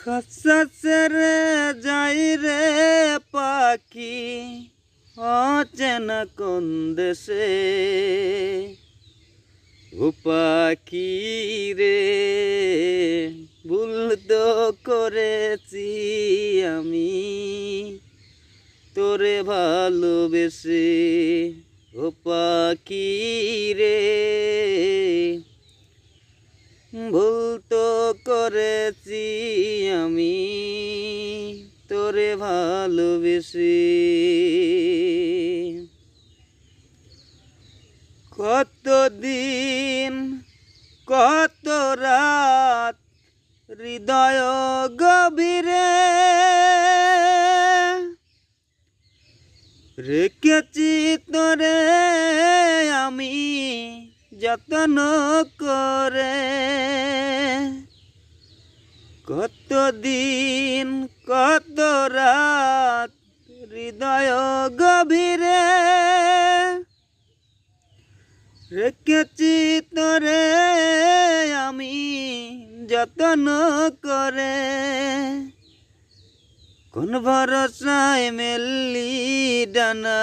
খাঁচা ছেড়ে যাই রে পাখি অচেনা কোন দেশে। ও পাখি রে ভুল তো করেছি আমি তোরে ভালোবেসে। ও পাখি রে ভুল তো করেছি আমি তোরে ভালোবেসে। কতদিন কত রাত হৃদয় গভীরে রেখেছি তোরে আমি যত্ন করে। কতদিন কত রাত হৃদয় গভীরে রেখেছি তোরে আমি যত্ন করে। কোন ভরসায় মেললি ডানা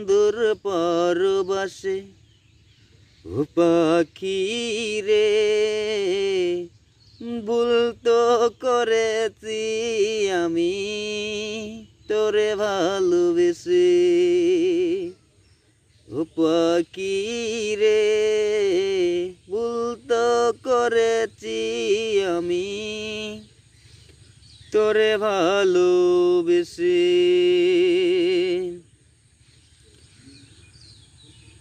দূর পরবাসে। ও পাখি রে ভুল তো করেছি আমি তোরে ভালোবেসে। ও পাখি রে ভুল তো করেছি আমি তোরে ভালোবেসে।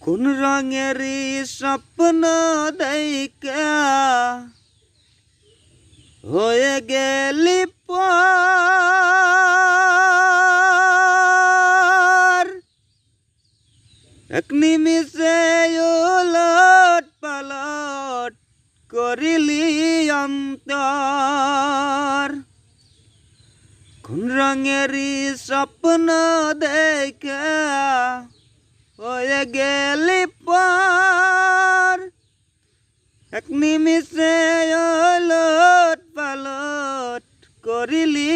কোন রঙেরই স্বপ্ন দেখা হয়ে গেলি পর। এক নিমিষে উলট পালট করিলি অন্তর। কোন রঙেরই স্বপ্ন দেখা হয়ে গেলি পর। এক নিমিষে উলট পালট করিলি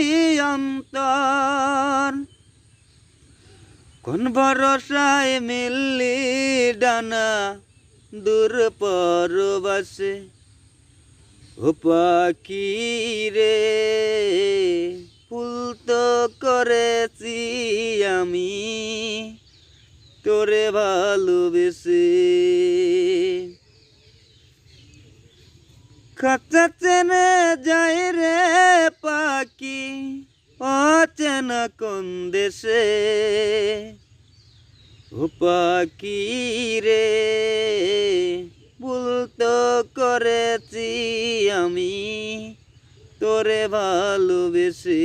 অন্তর। কোন ভরসায় মিললি ডানা দূর পরবাসে। ও পাখি রে ভুল তো করেছি আমি তোরে ভালোবেসে। খাঁচা চেনে যাই রে পাখি অচেনা কোন দেশে। ও পাখি রে ভুল তো করেছি আমি তোরে ভালোবেসে।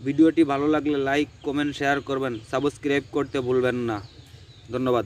ভিডিওটি ভালো লাগলে লাইক কমেন্ট শেয়ার করবেন, সাবস্ক্রাইব করতে ভুলবেন না। ধন্যবাদ।